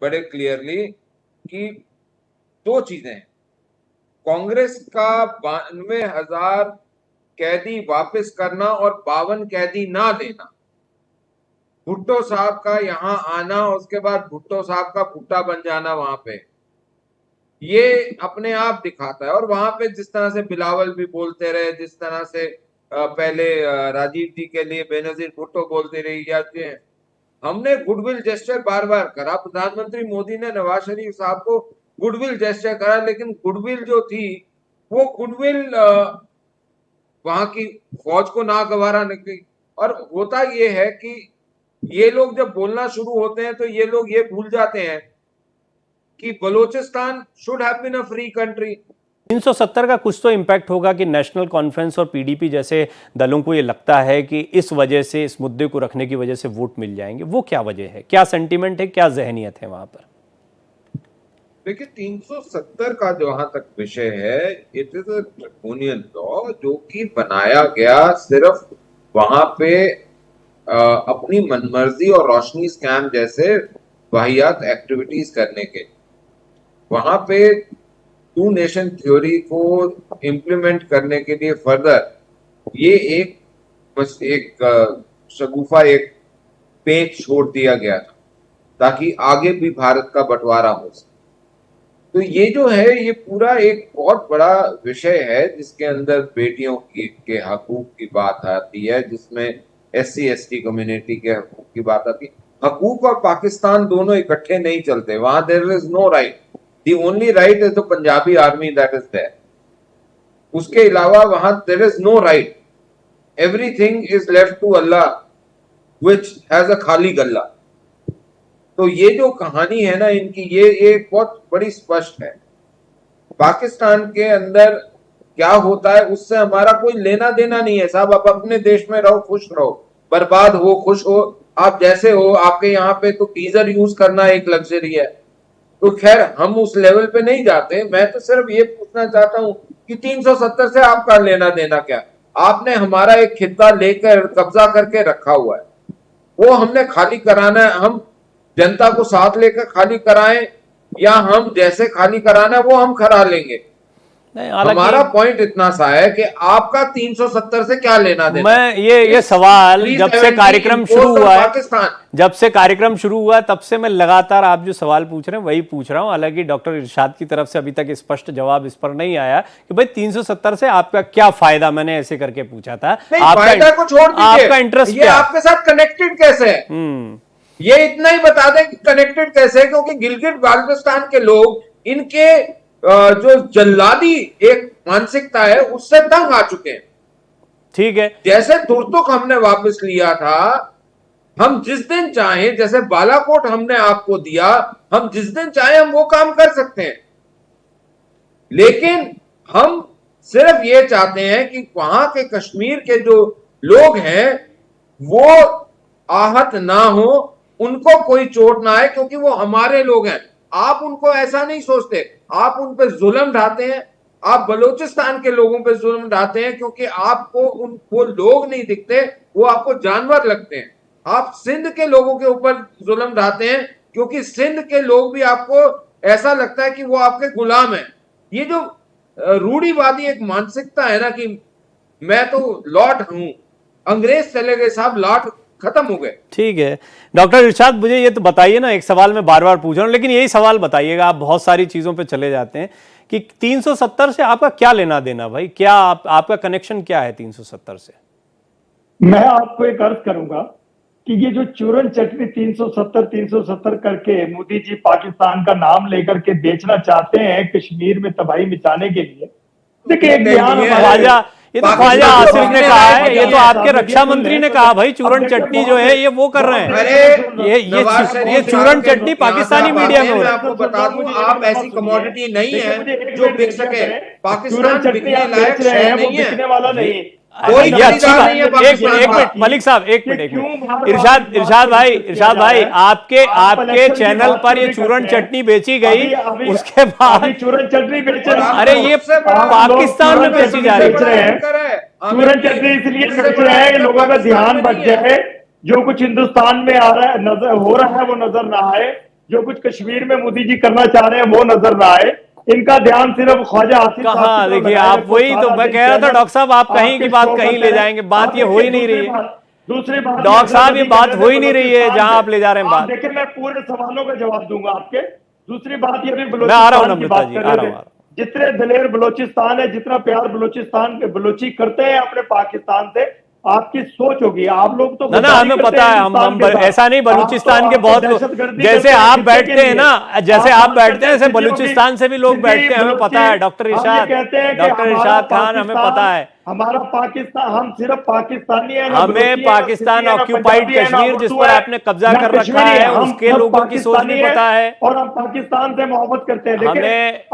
बड़े क्लियरली कि दो चीजें हैं। कांग्रेस का 92,000 कैदी वापस करना और 52 कैदी ना देना, भुट्टो साहब का यहाँ आना, उसके बाद भुट्टो साहब का भुट्टा बन जाना वहां पे, ये अपने आप दिखाता है। और वहां पे जिस तरह से बिलावल भी बोलते रहे, जिस तरह से पहले राजीव जी के लिए बेनजीर भुट्टो बोलते रही, या हमने गुडविल जेस्चर बार बार करा। प्रधानमंत्री मोदी ने नवाज शरीफ साहब को गुडविल जेस्चर करा, लेकिन गुडविल जो थी वो गुडविल वहां की फौज को ना गवारा निकली। और होता ये है कि ये लोग जब बोलना शुरू होते हैं तो ये लोग ये भूल जाते हैं कि Balochistan should have been a free country. 370 का कुछ तो इम्पैक्ट होगा कि नेशनल कॉन्फ्रेंस और पीडीपी जैसे दलों को ये लगता है कि इस वजह से, इस मुद्दे को रखने की वजह से वोट मिल जाएंगे। वो क्या वजह है, क्या सेंटीमेंट है, क्या जहनियत है वहां पर? देखिए 370 का जहां तक विषय है, it is a draconian law जो कि बनाया गया सिर्फ वहां पे अपनी मनमर्जी और रोशनी स्कैम जैसे वाहियात एक्टिविटीज करने के। वहां पे टू नेशन थ्योरी को इम्प्लीमेंट करने के लिए फर्दर ये एक बस एक शगुफा, एक पेच छोड़ दिया गया था ताकि आगे भी भारत का बंटवारा हो सके। तो ये जो है ये पूरा एक बहुत बड़ा विषय है जिसके अंदर बेटियों के हकूक की बात आती है, जिसमें SC ST कम्युनिटी के हकूक की बात आती है। हकूक और पाकिस्तान दोनों इकट्ठे नहीं चलते। वहां there is no right, the only right is the Punjabi army that is there. उसके अलावा वहां there is no right, everything is left to Allah which has a खाली गल्ला। तो ये जो कहानी है ना इनकी, ये बहुत बड़ी स्पष्ट है। पाकिस्तान के अंदर क्या होता है उससे हमारा कोई लेना देना नहीं है साहब। आप अपने देश में रहो, खुश रहो, बर्बाद हो, खुश हो, आप जैसे हो। आपके यहाँ पे तो गीजर यूज करना एक लग्जरी है। तो खैर हम उस लेवल पे नहीं जाते। मैं तो सिर्फ ये पूछना चाहता हूँ कि 370 से आपका लेना देना क्या? आपने हमारा एक खित्ता लेकर कब्जा करके रखा हुआ है, वो हमने खाली कराना है। हम जनता को साथ लेकर खाली कराएं या हम जैसे खाली कराना है वो हम करा लेंगे। हमारा पॉइंट इतना सा है कि आपका 370 से क्या लेना देना। मैं ये सवाल जब से कार्यक्रम शुरू हुआ है, जब से कार्यक्रम शुरू हुआ तब से मैं लगातार आप जो सवाल पूछ रहे हैं वही पूछ रहा हूं। हालांकि डॉक्टर इरशाद की तरफ से अभी तक स्पष्ट जवाब इस पर नहीं आया कि भाई 370 से आपका क्या फायदा। मैंने ऐसे करके पूछा था। फायदा को छोड़ दीजिए, आपका इंटरेस्ट ये आपके साथ कनेक्टेड कैसे है? ये इतना ही बता दें कि कनेक्टेड कैसे है, क्योंकि गिलगिट बाल्टिस्तान के लोग इनके जो जल्लादी एक मानसिकता है उससे तंग आ चुके हैं। ठीक है, जैसे तुर्तुक हमने वापस लिया था, हम जिस दिन चाहें, जैसे बालाकोट हमने आपको दिया, हम जिस दिन चाहें हम वो काम कर सकते हैं। लेकिन हम सिर्फ ये चाहते हैं कि वहां के कश्मीर के जो लोग हैं वो आहत ना हो, उनको कोई चोट ना आए, क्योंकि वो हमारे लोग हैं। आप उनको ऐसा नहीं सोचते, आप उन पर जुल्म ढाते हैं। आप बलूचिस्तान के लोगों पर जुल्म ढाते हैं क्योंकि आपको वो लोग नहीं दिखते, वो आपको जानवर लगते हैं। आप सिंध के लोगों के ऊपर जुल्म ढाते हैं क्योंकि सिंध के लोग भी आपको ऐसा लगता है कि वो आपके गुलाम हैं। ये जो रूढ़िवादी एक मानसिकता है ना कि मैं तो लॉर्ड हूं, अंग्रेज चले गए साहब, लॉर्ड खत्म हो गए। ठीक है डॉक्टर इरशाद, मुझे ये तो बताइए ना, एक सवाल मैं बार बार पूछ रहा हूं लेकिन यही सवाल बताइएगा। आप बहुत सारी चीजों पे चले जाते हैं कि 370 से आपका क्या लेना देना भाई? क्या आपका कनेक्शन क्या है 370 से? मैं आपको एक अर्ज करूंगा कि ये जो चूरन चटनी 370 करके मोदी जी पाकिस्तान का नाम लेकर के बेचना चाहते हैं कश्मीर में तबाही मचाने के लिए। देखिए एक बयान ख्वाजा, ये तो ख्वाजा आसिफ ने कहा है, ये तो आपके रक्षा मंत्री ने कहा भाई चूरन चटनी जो है ये वो कर रहे हैं। ये चूरन चटनी पाकिस्तानी मीडिया में हो रहा है। आपको बता दूं, आप ऐसी कमोडिटी नहीं है जो बिक सके। पाकिस्तान बिकने लायक शय नहीं है। बिकने वाला नहीं। कोई ये अच्छी खरीदार बात। नहीं है एक पाकिस्तान मिनट का। मलिक साहब, एक मिनट इरशाद भाई आपके चैनल पर ये चूरन चटनी बेची गई, उसके बाद चूरन चटनी बेच रहे हैं। अरे ये पाकिस्तान में बेची जा रही है। चूरन चटनी इसलिए बेच रहे हैं लोगों का ध्यान बच जाए, जो कुछ हिंदुस्तान में आ रहा है नजर हो रहा है वो नजर ना आए, जो कुछ कश्मीर में मोदी जी करना चाह रहे हैं वो नजर ना आए, इनका ध्यान सिर्फ ख्वाजा आसिफ साहब कहाँ की तरफ देखिए लगाए आप, रखो। वही तो सारा मैं दिन कह रहा था चैनल डॉक्टर साहब, आप कहीं की आपके बात शो कहीं करते ले हैं। जाएंगे, बात आप ये हो ही नहीं रही है। दूसरी बात डॉक्टर साहब ये बात हो ही नहीं रही है जहां आप ले जा रहे हैं आप बात। देखिए मैं पूरे सवालों का जवाब दूंगा आपके। दूसरी बात ये भी मैं आ रहा हूं बलोचिस्तान की नम्रता बात जी, कर आ रहे रहा थे। हूं। जितने दलेर बलोचिस्तान है, जितना प्यार बलोचिस्तान के बलोची करते हैं अपने पाकिस्तान से, आपकी सोच होगी। आप लोग तो ना हमें पता है, हम ऐसा नहीं, बलूचिस्तान के बहुत लोग जैसे आप बैठते हैं ना, जैसे आप बैठते हैं ऐसे बलूचिस्तान से भी लोग बैठते हैं, हमें पता है। डॉक्टर इरशाद खान, हमें पता है हमारा पाकिस्तान, हम सिर्फ पाकिस्तानी है, हमें पाकिस्तान ऑक्यूपाइड कश्मीर जिस पर आपने कब्जा कर रखा है उसके लोगों की सोच भी पता है, और हम पाकिस्तान से मोहब्बत करते हैं।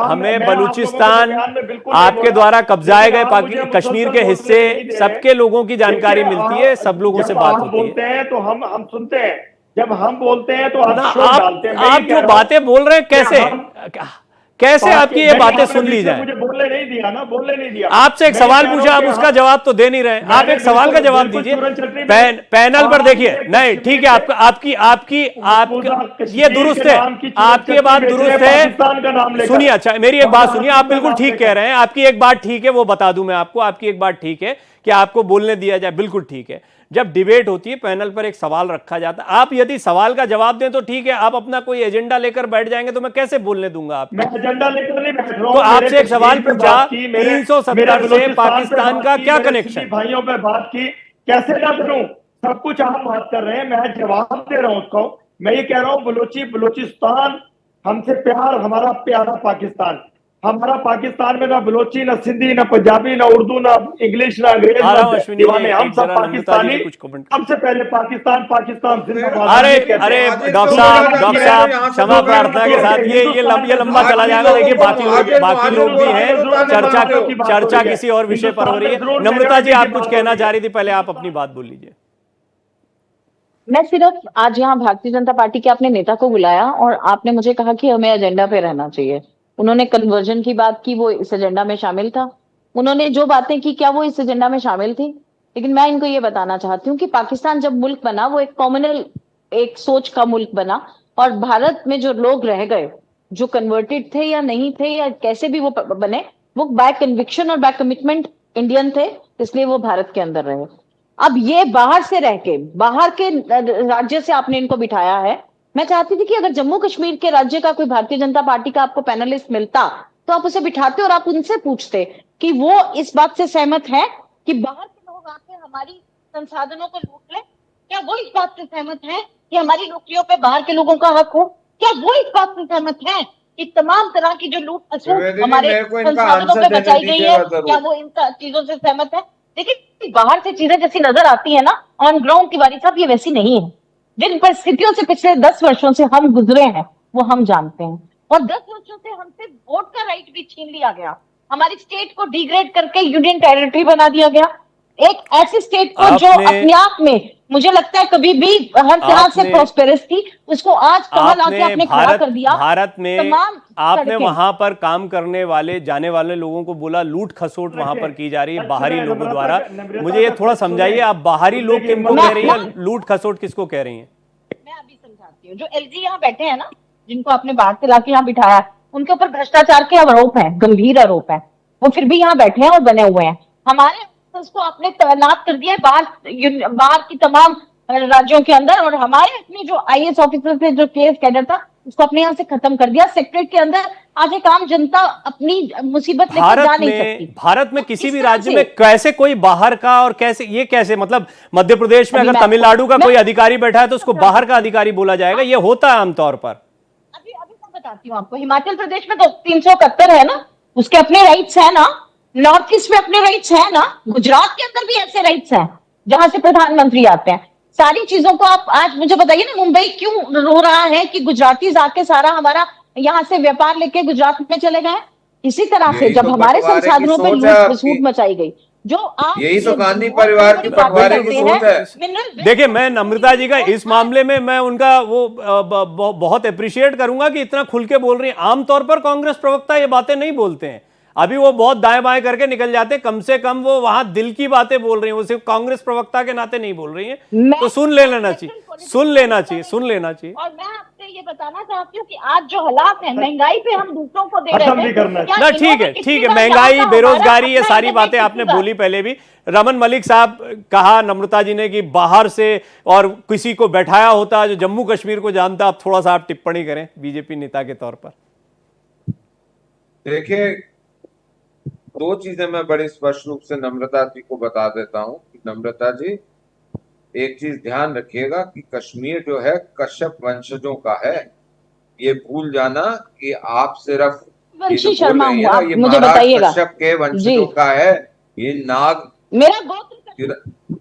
हमें बलूचिस्तान आपके द्वारा कब्जाए गए कश्मीर के हिस्से सबके लोगों की जानकारी मिलती है, सब लोगों से बात होती बोलते हैं तो हम सुनते हैं, जब हम बोलते हैं तो है। आप जो बातें बोल रहे हैं कैसे आपकी ये बातें सुन ली जाए? मुझे बोलने नहीं दिया ना, बोलने नहीं दिया। आपसे एक सवाल पूछा, आप उसका जवाब तो दे नहीं रहे। आप एक सवाल का जवाब दीजिए। पैनल पर देखिए, नहीं ठीक है, आपकी ये दुरुस्त है, आपकी बात दुरुस्त है। सुनिए, अच्छा मेरी एक बात सुनिए, आप बिल्कुल ठीक कह रहे हैं, आपकी एक बात ठीक है, वो बता दूं मैं आपको, आपकी एक बात ठीक है कि आपको बोलने दिया जाए, बिल्कुल ठीक है। जब डिबेट होती है, पैनल पर एक सवाल रखा जाता है, आप यदि सवाल का जवाब दें तो ठीक है, आप अपना कोई एजेंडा लेकर बैठ जाएंगे तो मैं कैसे बोलने दूंगा आप? मैं एजेंडा लेकर नहीं बैठ रहा हूं। तो आपसे एक सवाल पूछा, 370 से पाकिस्तान का क्या कनेक्शन? भाइयों पे बात की, कैसे ना करूं? सब कुछ आप बात कर रहे हैं, मैं जवाब दे रहा हूं उसको। मैं ये कह रहा हूं बलूचिस्तान हमसे प्यार, हमारा प्यारा पाकिस्तान, हमारा पाकिस्तान में ना बलोची, ना सिंधी, ना पंजाबी, ना उर्दू, ना इंग्लिश, ना अंग्रेज, ना दीवाने, हम सब पाकिस्तानी। सबसे पहले पाकिस्तान जिंदाबाद। अरे डॉक्टर साहब क्षमा प्रार्थना के साथ ये लंबा चला जाएगा। देखिए बाकी लोग भी हैं, चर्चा किसी और विषय पर हो रही है। नम्रता जी आप कुछ कहना चाह रही थी, पहले आप अपनी बात बोल लीजिए। मैं सिर्फ आज यहाँ भारतीय जनता पार्टी के अपने नेता को बुलाया और आपने मुझे कहा कि हमें एजेंडा पे रहना चाहिए। उन्होंने कन्वर्जन की बात की, वो इस एजेंडा में शामिल था। उन्होंने जो बातें की, क्या वो इस एजेंडा में शामिल थी? लेकिन मैं इनको ये बताना चाहती हूँ कि पाकिस्तान जब मुल्क बना, वो एक कॉम्युनल, एक सोच का मुल्क बना, और भारत में जो लोग रह गए, जो कन्वर्टेड थे या नहीं थे या कैसे भी वो बने, वो बाय कन्विक्शन और बाय कमिटमेंट इंडियन थे, इसलिए वो भारत के अंदर रहे। अब ये बाहर से रह के, बाहर के राज्य से आपने इनको बिठाया है। मैं चाहती थी कि अगर जम्मू कश्मीर के राज्य का कोई भारतीय जनता पार्टी का आपको पैनलिस्ट मिलता तो आप उसे बिठाते और आप उनसे पूछते कि वो इस बात से सहमत है कि बाहर के लोग आके हमारी संसाधनों को लूट ले। क्या वो इस बात से सहमत है कि हमारी नौकरियों पे बाहर के लोगों का हक हो? क्या वो इस बात से सहमत है कि तमाम तरह की जो लूट खसूट हमारे संसाधनों पे बचाई गई है, क्या वो इन चीजों से सहमत है? देखिए, बाहर से चीजें जैसी नजर आती है ना, ऑन ग्राउंड तिवारी साहब, ये वैसी नहीं है। जिन परिस्थितियों से पिछले 10 वर्षों से हम गुजरे हैं वो हम जानते हैं, और 10 वर्षों से हमसे वोट का राइट भी छीन लिया गया। हमारी स्टेट को डिग्रेड करके यूनियन टेरिटरी बना दिया गया, एक ऐसी स्टेट को जो अपने आप में मुझे लगता है कभी भी हर तरह से प्रॉस्पेरस थी, उसको आज कमल आके आपने खड़ा कर दिया। भारत में आपने वहां पर काम करने वाले, जाने वाले लोगों को बोला लूट खसोट वहां पर की जा रही है बाहरी लोगों द्वारा। मुझे ये थोड़ा समझाइए, आप बाहरी लोग किनको कह रही हैं, लूट खसोट किसको कह रही हैं? मैं अभी समझाती हूँ। जो एलजी यहाँ बैठे हैं ना, जिनको आपने बाहर से लाके यहाँ बिठाया, उनके ऊपर भ्रष्टाचार के आरोप हैं, गंभीर आरोप हैं, वो फिर भी यहाँ बैठे हैं और बने हुए हैं। हमारे उसको आपने तैनात कर दिया है बाहर की तमाम राज्यों के अंदर, और हमारे अपने जो आईएएस ऑफिसर थे, जो केएस कैडर था, उसको अपने यहाँ से खत्म कर दिया। सेक्रेटरीट के अंदर आज एक आम जनता अपनी मुसीबत लेकर जा नहीं सकती। भारत में किसी भी राज्य में कैसे कोई बाहर का, और कैसे ये कैसे, मतलब मध्य प्रदेश में अगर तमिलनाडु का कोई अधिकारी बैठा है तो उसको बाहर का अधिकारी बोला जाएगा, ये होता है आमतौर पर। अभी मैं बताती हूँ आपको, हिमाचल प्रदेश में तो 371 है ना, उसके अपने राइट्स है ना, नॉर्थ ईस्ट में अपने राइट्स है ना, गुजरात के अंदर भी ऐसे राइट्स हैं जहां से प्रधानमंत्री आते हैं। सारी चीजों को आप आज मुझे बताइए ना, मुंबई क्यों रो रहा है कि गुजराती आके सारा हमारा यहाँ से व्यापार लेके गुजरात में चले गए? इसी तरह से जब हमारे संसाधनों पे लूट मचाई गई, जो आप यही तो ये गांधी बहुत परिवार बड़ी की बातें पटवारी की करते सोच हैं, है। मिनरल देखिए, मैं नम्रता जी का इस मामले में मैं उनका वो बहुत अप्रिशिएट करूंगा कि इतना खुल के बोल रही हैं। आमतौर पर कांग्रेस प्रवक्ता ये बातें नहीं बोलते हैं, अभी वो बहुत दाएं बाएं करके निकल जाते हैं। कम से कम वो वहां दिल की बातें बोल रही हैं, वो सिर्फ कांग्रेस प्रवक्ता के नाते नहीं बोल रही हैं। मैं तो सुन ले लेना चाहिए, सुन लेना चाहिए, सुन लेना चाहिए। और मैं आपसे ये बताना चाहती हूँ कि आज जो हालात है, महंगाई पे हम दूसरों को दे खत्म रहे भी हैं, करना है। क्या ना इन्होंने ठीक है, कितनी ठीक है, बार महंगाई, कहा था बेरोजगारी, ये हमारा सारी अपना बातें इंडेक्स आपने कितना? बोली पहले भी। रमन मलिक साहब कहा नम्रता जी ने कि बाहर से और किसी को बैठाया होता जो जम्मू कश्मीर को जानता। आप थोड़ा सा आप टिप्पणी करें बीजेपी नेता के तौर पर। देखिए, दो चीजें मैं बड़े स्पष्ट रूप से नम्रता जी को बता देता हूं कि नम्रता जी, एक चीज ध्यान रखिएगा कि कश्मीर जो है कश्यप वंशजों का है। ये भूल जाना कि आप सिर्फ ये जो वंशी बोल शर्मा रही हूँ, है ना, आप ये मुझे महाराज बताइएगा। कश्यप के जी, वंशजों का है। ये नाग, मेरा गोत्र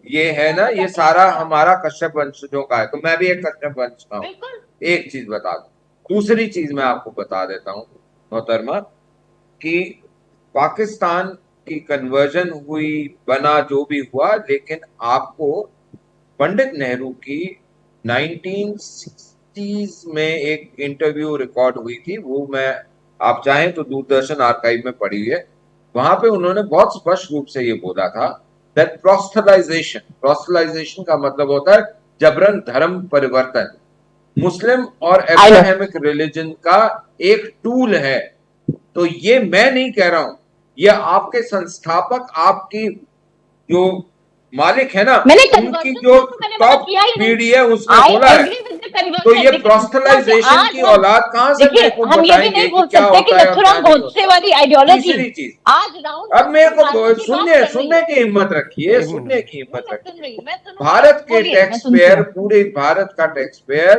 ये है ना, ये सारा हमारा कश्यप वंशजों का है। तो मैं भी एक कश्यप वंश का हूँ। बिल्कुल। एक चीज बता दूं, दूसरी चीज मैं आपको बता देता हूँ मोहतरमा, कि पाकिस्तान की कन्वर्जन हुई, बना जो भी हुआ, लेकिन आपको पंडित नेहरू की 1960s में एक इंटरव्यू रिकॉर्ड हुई थी, वो मैं, आप चाहें तो दूरदर्शन आर्काइव में पढ़ी है। वहां पे उन्होंने बहुत स्पष्ट रूप से ये बोला था दैट प्रोस्थलाइजेशन का मतलब होता है जबरन धर्म परिवर्तन। मुस्लिम और एब्राहमिक रिलीजन का एक टूल है। तो ये मैं नहीं कह रहा हूं, ये आपके संस्थापक, आपकी जो मालिक है ना, मैंने उनकी कन्वर्जन जो को तो मैंने मना टॉप किया ही नहीं। पीढ़ी है उसने आई बोला है। Agree with the conversion. तो ये प्रोस्थलाइजेशन की औलाद कहां से देखिए, मेरे को हम ये भी बताएंगे नहीं कि बोल क्या सकते कि होता है और क्या नथुराम नहीं गोडसे होता। वाली आइडियोलॉजी तीसरी चीज, आज राउंड अब मेरे को की बात सुनने कर रही सुनने है। की हिम्मत रखिए, एक मिनट। सुनने की नहीं, हिम्मत मैं रखिए। सुन रही हूँ, मैं सुनूंगी। भारत के बोलिए, मैं टैक्स सुनती पेयर, हूँ। पूरे भारत का टैक्स पेयर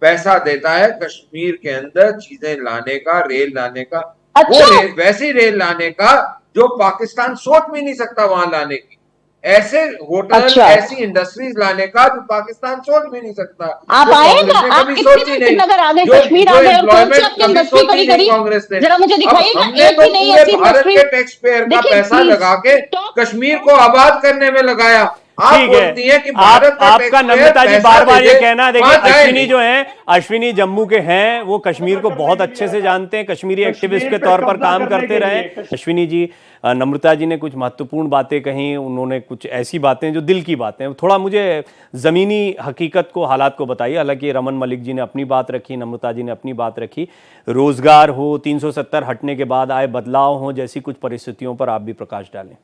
पैसा देता है कश्मीर के अंदर चीजें लाने का, रेल लाने का। वो अच्छा। रेल, वैसी रेल लाने का जो पाकिस्तान सोच भी नहीं सकता वहां लाने की। ऐसे होटल, अच्छा। ऐसी इंडस्ट्रीज लाने का जो पाकिस्तान सोच भी नहीं सकता, आप जो आए कांग्रेस ना, ने आप कभी कितनी सोची बार नहीं, श्रीनगर आ गए, जो कश्मीर आ जो गए, और कौन सी एम्प्लॉयमेंट आपकी कभी इंडस्ट्री सोची कभी नहीं करी? कांग्रेस ने। जरा मुझे अब दिखाइएगा हमने एक तो भी नहीं पूरे ऐसी भारत इंडस्ट्री। के टैक्स पेयर का देखिए पैसा प्लीज लगा के टॉक। कश्मीर को आबाद करने में लगाया। आप ठीक बोलती है, हैं कि आप भारत का आपका टैक्स पेयर नम्रता जी पैसा बार दे बार ये दे, कहना, देखिए वहां जाए अश्विनी नहीं। जो हैं, अश्विनी जम्मू के हैं, वो कश्मीर को बहुत अच्छे से जानते हैं, कश्मीरी एक्टिविस्ट के पे तौर पर कब्जा काम करने करते के रहे। लिए अश्विनी जी, नम्रता जी ने कुछ महत्वपूर्ण बातें कही, उन्होंने कुछ ऐसी बातें जो दिल की बातें, थोड़ा मुझे ज़मीनी हकीकत को, हालात को बताइए। हालांकि रमन मलिक जी ने अपनी बात रखी, नम्रता जी ने अपनी बात रखी, रोजगार हो, 370 हटने के बाद आए बदलाव हो, जैसी कुछ परिस्थितियों पर आप भी प्रकाश डालें।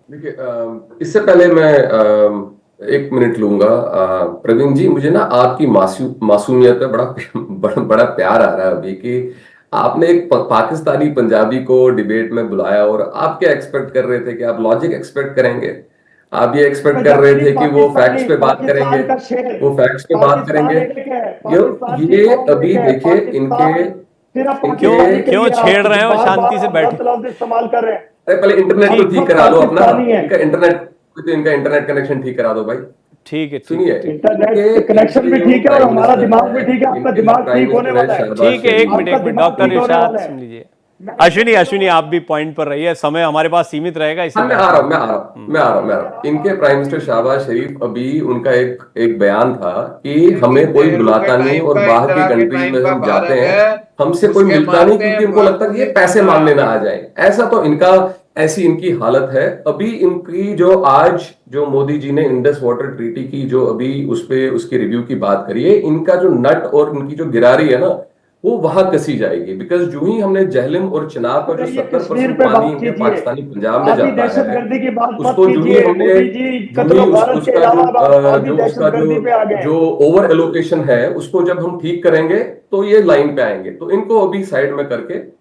देखिए, इससे पहले मैं एक मिनट लूंगा। प्रवीण जी, मुझे ना आपकी मासूमियत पे बड़ा प्यार आ रहा है अभी कि आपने एक पाकिस्तानी पंजाबी को डिबेट में बुलाया और आप क्या एक्सपेक्ट कर रहे थे कि आप लॉजिक एक्सपेक्ट करेंगे? आप ये एक्सपेक्ट कर रहे थे कि वो फैक्ट्स पे बात करेंगे, पाकिस्तान का शेर, वो फैक्ट्स पे बात करेंगे। पाकिस्तान एक है, पाकिस्तान की ये कौम अभी एक है, देखिए इनके पाकिस्तान सिर्फ क्यों पाकिस्तानी के क्यों लिए छेड़ आप रहे हो? बार शांति से बार बैठे। गलत लफ्ज इस्तेमाल कर रहे हैं। अरे पहले इंटरनेट तो हम ठीक सब करा लो अपना, पाकिस्तानी हैं। इनका इंटरनेट कनेक्शन ठीक करा दो भाई। ठीक है, ठीक सुनिए, है, ठीक इंटरनेट कनेक्शन भी जो ठीक है और प्राइम हमारा मिनिस्टर दिमाग भी ठीक है। आपका इनके जो दिमाग प्राइम ठीक होने मिनिस्टर है वाला है। शहबाज ठीक है। एक शरीफ, मिनट, आपका एक मिनट, दिमाग डॉक्टर ठीक होने इरशाद वाला है। सुन लीजिए। अश्विनी, आप भी पॉइंट पर रहिए, समय हमारे पास सीमित रहेगा, इसे हाँ, मैं आ रहा हूँ। इनके प्राइम मिनिस्टर शहबाज शरीफ, अभी उनका एक बयान था कि हमें कोई नेहरू के बुलाता नहीं टाइम और का, बाहर की इंदिरा के कंट्रीज टाइम में का हम जाते भारत हैं, है, हमसे कोई उसके मिलता नहीं मानते क्योंकि हैं उनको लगता है कि ये पैसे पूरी मांगने ना आ जाए। ऐसा तो ऐसी इनकी हालत है। अभी इनकी जो मोदी जी ने इंडस वाटर ट्रीटी की जो अभी उसके रिव्यू की बात करी है, इनका जो नट और इनकी जो गिरारी है ना, वो वहां कसी जाएगी। बिकॉज जो ही हमने जहलम और चिनाब का जो ये 70% कश्मीर पे पानी बात इनके कीजिए, पाकिस्तानी पंजाब में आधी जाता है, दहशतगर्दी की बात मत उसको जो ही कीजिए। हमने मोदी जी जो कत्ल ही उस, गारत के उसका अलावा आधी जो उसका दहशतगर्दी पे आ गए। जो ओवर एलोकेशन है उसको जब हम ठीक करेंगे तो ये लाइन पे आएंगे। तो इनको अभी साइड में करके अब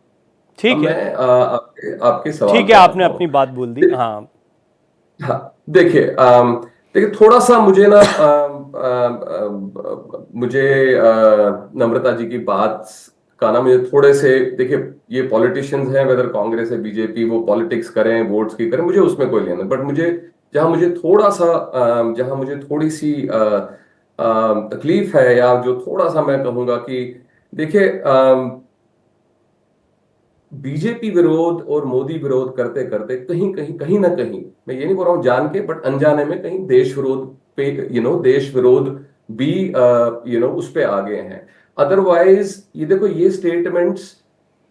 ठीक है, मैं आपके सवाल ठीक है, पे आपने आता हूँ। अपनी बात बोल दी। हाँ, हाँ, देखिए थोड़ा सा मुझे ना मुझे नम्रता जी की बात का ना मुझे थोड़े से, देखिए ये पॉलिटिशियंस हैं, वेदर कांग्रेस है बीजेपी, वो पॉलिटिक्स करें, वोट्स की करें, मुझे उसमें कोई लेना, बट जहां मुझे थोड़ी सी तकलीफ है, या जो थोड़ा सा मैं कहूंगा कि देखिए बीजेपी विरोध और मोदी विरोध करते करते कहीं ना कहीं, मैं ये नहीं बोल रहा हूं जान के, बट अनजाने में कहीं देश विरोध पे, देश विरोध भी उस पे आ गए हैं। अदरवाइज ये देखो, ये स्टेटमेंट्स,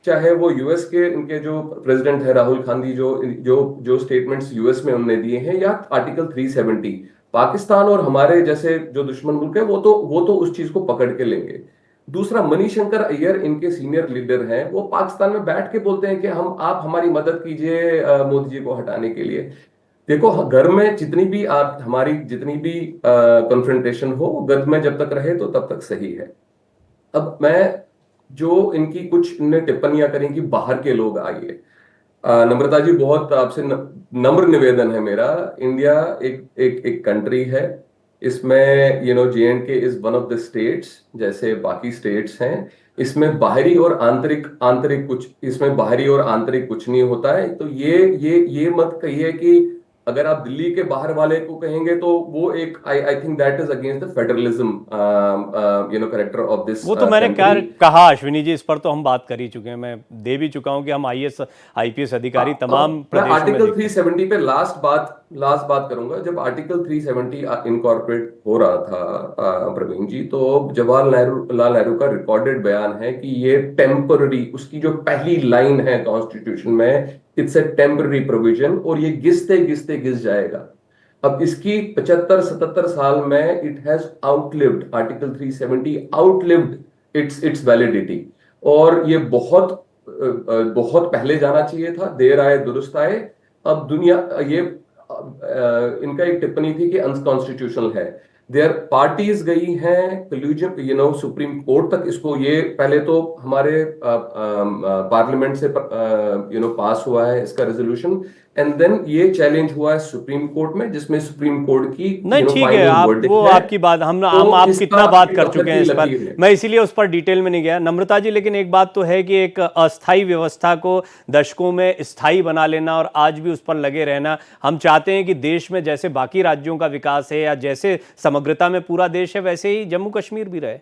चाहे वो यूएस के इनके जो प्रेसिडेंट है राहुल गांधी, जो जो जो स्टेटमेंट्स यूएस में उन्होंने दिए हैं, या आर्टिकल 370, पाकिस्तान और हमारे जैसे जो दुश्मन मुल्क है वो तो उस चीज को पकड़ के लेंगे। दूसरा, मणिशंकर अय्यर इनके सीनियर लीडर हैं, वो पाकिस्तान में बैठ के बोलते हैं कि आप हमारी मदद कीजिए मोदी जी को हटाने के लिए। देखो, घर में जितनी भी कन्फ्रंटेशन हो, घर में जब तक रहे तो तब तक सही है। अब मैं जो इनकी कुछ टिप्पणियां करें कि बाहर के लोग आइए, नम्रता जी, बहुत आपसे नम्र निवेदन है मेरा। इंडिया एक कंट्री है, इसमें J&K is one of the states, जैसे बाकी स्टेट्स हैं। इसमें बाहरी और आंतरिक कुछ नहीं होता है। तो ये मत कहिए कि अगर आप दिल्ली के बाहर वाले को कहेंगे तो वो एक I think that is against the federalism character of this. वो तो मैंने क्या कहा अश्विनी जी, इस पर तो हम बात कर ही चुके हैं, मैं दे भी चुका हूं कि हम IPS अधिकारी तमाम प्रदेशों में आर्टिकल 370 पे लास्ट बात करूंगा। जब आर्टिकल 370 इनकॉर्पोरेट हो रहा था प्रवीण जी, तो जवाहरलाल नेहरू का रिकॉर्डेड बयान है कि ये टेम्पररी, उसकी जो पहली लाइन है कॉन्स्टिट्यूशन में, इट्स ए टेम्पररी प्रोविजन, और ये घिसते घिस जाएगा। अब इसकी 75-77 साल में it has outlived, article 370 outlived it's validity, और ये बहुत पहले जाना चाहिए था, देर आए दुरुस्त आए। अब दुनिया ये इनका एक टिप्पणी थी कि अनकॉन्स्टिट्यूशनल है। देयर पार्टीज गई हैं कल्यूजन सुप्रीम कोर्ट तक। इसको ये पहले तो हमारे पार्लियामेंट से पास हुआ है इसका रेजोल्यूशन, एंड देन ये चैलेंज हुआ है सुप्रीम कोर्ट में, जिसमें सुप्रीम कोर्ट की नहीं, ठीक है, आपकी बात हम आप कितना बात कर चुके हैं इस पर, मैं इसीलिए उस पर डिटेल में नहीं गया। नम्रता जी, लेकिन एक बात तो है कि एक अस्थायी व्यवस्था को दशकों में स्थायी बना लेना और आज भी उस पर लगे रहना, हम चाहते हैं कि देश में जैसे बाकी राज्यों का विकास है या जैसे समग्रता में पूरा देश है, वैसे ही जम्मू कश्मीर भी रहे।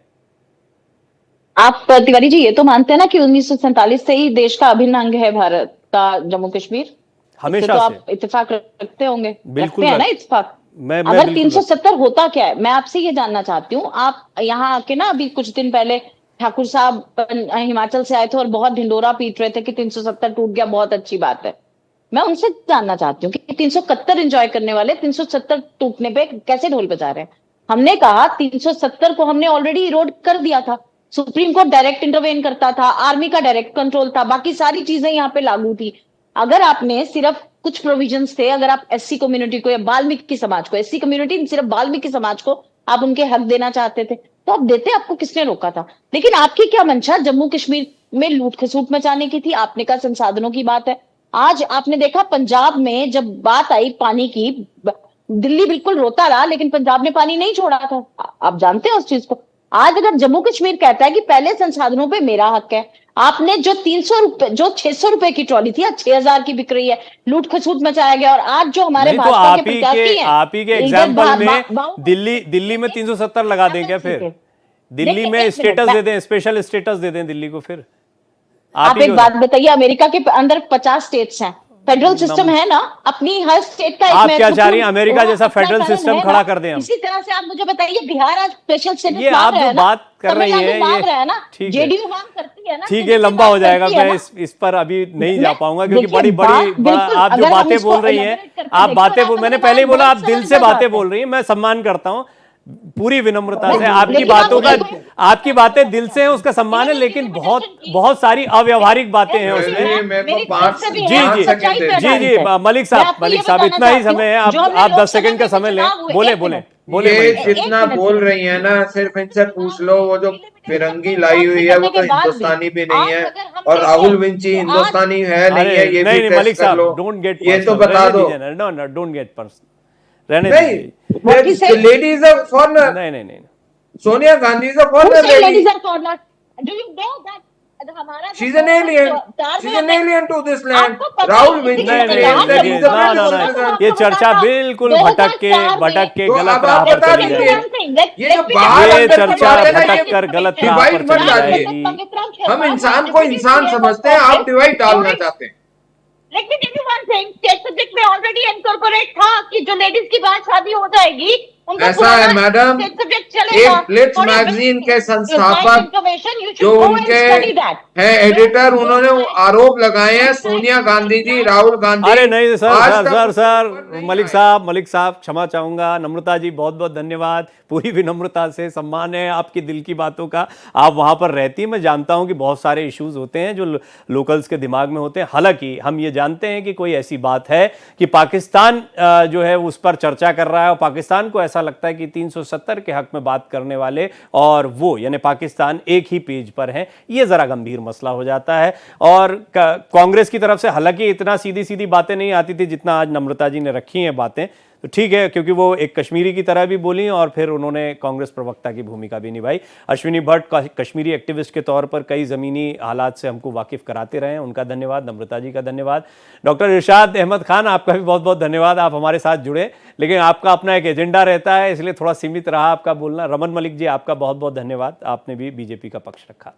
आप तिवारी जी ये तो मानते हैं ना कि 1947 से ही देश का अभिन्न अंग है भारत का जम्मू कश्मीर? हमेशा तो से आप इत्तेफाक रखते होंगे, बिल्कुल रखते हैं ना इत्तेफाक? मैं अगर 370 होता क्या है, मैं आपसे ये जानना चाहती हूँ। आप यहाँ आके ना अभी कुछ दिन पहले ठाकुर साहब हिमाचल से आए थे और बहुत ढिंडोरा पीट रहे थे कि 370 टूट गया, बहुत अच्छी बात है। मैं उनसे जानना चाहती हूँ कि 371 एंजॉय करने वाले 370 टूटने पे कैसे ढोल बजा रहे हैं। हमने कहा 370 को हमने ऑलरेडी इरोड कर दिया था, सुप्रीम कोर्ट डायरेक्ट इंटरवेन करता था, आर्मी का डायरेक्ट कंट्रोल था, बाकी सारी चीजें यहाँ पे लागू थी। अगर आपने सिर्फ कुछ प्रोविजंस थे, अगर आप SC कम्युनिटी को या वाल्मीकि समाज को, SC कम्युनिटी सिर्फ वाल्मीकि समाज को आप उनके हक देना चाहते थे तो आप देते, आपको किसने रोका था? लेकिन आपकी क्या मंशा जम्मू कश्मीर में लूट खसूट मचाने की थी? आपने कहा संसाधनों की बात है। आज आपने देखा पंजाब में जब बात आई पानी की, दिल्ली बिल्कुल रोता रहा लेकिन पंजाब ने पानी नहीं छोड़ा था। आप जानते हैं उस चीज को। आज अगर जम्मू कश्मीर कहता है कि पहले संसाधनों पे मेरा हक है, आपने जो 300 रुपए, जो 600 रुपए की ट्रॉली थी आज 6000 की बिक रही है, लूट खसूट मचाया गया। और आज जो हमारे भाजपा के प्रत्याशी हैं, आप ही के एग्जांपल में दिल्ली में 370 लगा दें क्या? फिर दिल्ली में स्टेटस दे दें, स्पेशल स्टेटस दे दें दिल्ली को। फिर आप एक बात बताइए, अमेरिका के अंदर 50 स्टेट्स हैं, फेडरल सिस्टम है ना, अपनी हर स्टेट का आप क्या चाह रही हैं? अमेरिका जैसा फेडरल सिस्टम खड़ा कर दें हम? इसी तरह से आप मुझे बताइए, बिहार आज स्पेशल स्टेटस ये आप जो बात कर रही है ये ठीक है, जेडीयू मांग करती है ना, ठीक है, लंबा हो जाएगा, मैं इस पर अभी नहीं जा पाऊंगा क्योंकि बड़ी आप जो बातें बोल रही हैं, आप बातें मैंने पहले ही बोला, आप दिल से बातें बोल रही हैं, मैं सम्मान करता हूं पूरी विनम्रता से। आपकी बातें दिल से हैं, उसका सम्मान है, लेकिन बहुत सारी अव्यवहारिक बातें हैं उसमें। जी मलिक साहब इतना ही समय है, आप 10 सेकंड का समय लें, बोले। ये जितना बोल रही है ना, सिर्फ इनसे पूछ लो, वो जो फिरंगी लाई हुई है वो तो हिंदुस्तानी भी नहीं है, और राहुल विंची हिंदुस्तानी है नहीं है, ये भी मलिक साहब डोंट गेट, ये तो बता दो। नो डोंट गेट पर्सनल, रहने नहीं, लेडी इज अ फॉरेनर। नहीं Sonia Gandhi is a foreigner lady. Ladies are foreigners. Do you know that हमारा She's an alien. She's an alien to this land. Rahul विंजी नहीं नहीं claims that he's देखिए, the ना ना beautiful ना citizen. ये चर्चा बिल्कुल भटक के तो गलत अब राह आप पर बता चली दीजिए, जाएगी। ये जो बाहर ये अंदर की चर्चा बात है ना, भटक कर गलत राह डिवाइड पर मत चली डालिए। जाएगी। हम इंसान को इंसान समझते हैं, आप डिवाइड डालना चाहते हैं। Let me tell you one thing, state subject में already incorporate था कि जो लेडीज की बात शादी हो जाएगी उनका ऐसा है पुराना मैडम, state subject चलेगा। एक ब्लिट्स For your मैगजीन के right संस्थापक information, you should जो go and उनके study that. हैं एडिटर, उन्होंने वो आरोप लगाए हैं सोनिया गांधी जी, राहुल गांधी। अरे नहीं सर आज सर तक सर उस सर पर नहीं मलिक आए। साहब क्षमा चाहूंगा। नम्रता जी बहुत बहुत धन्यवाद, पूरी विनम्रता से सम्मान है आपकी दिल की बातों का। आप वहां पर रहती, मैं जानता हूं कि बहुत सारे इश्यूज होते हैं जो लोकल्स के दिमाग में होते हैं। हालांकि हम ये जानते हैं कि कोई ऐसी बात है कि पाकिस्तान जो है उस पर चर्चा कर रहा है और पाकिस्तान को ऐसा लगता है कि 370 के हक में बात करने वाले और वो यानी पाकिस्तान एक ही पेज पर हैं। ये जरा गंभीर मसला हो जाता है। और कांग्रेस की तरफ से हालांकि इतना सीधी सीधी बातें नहीं आती थी जितना आज नम्रता जी ने रखी हैं बातें, तो ठीक है, क्योंकि वो एक कश्मीरी की तरह भी बोली और फिर उन्होंने कांग्रेस प्रवक्ता की भूमिका भी निभाई। अश्विनी भट्ट कश्मीरी एक्टिविस्ट के तौर पर कई ज़मीनी हालात से हमको वाकिफ़ कराते रहे हैं, उनका धन्यवाद। नम्रता जी का धन्यवाद। डॉक्टर इरशाद अहमद खान, आपका भी बहुत बहुत धन्यवाद, आप हमारे साथ जुड़े, लेकिन आपका अपना एक एजेंडा रहता है इसलिए थोड़ा सीमित रहा आपका बोलना। रमन मलिक जी, आपका बहुत बहुत धन्यवाद, आपने भी बीजेपी का पक्ष रखा।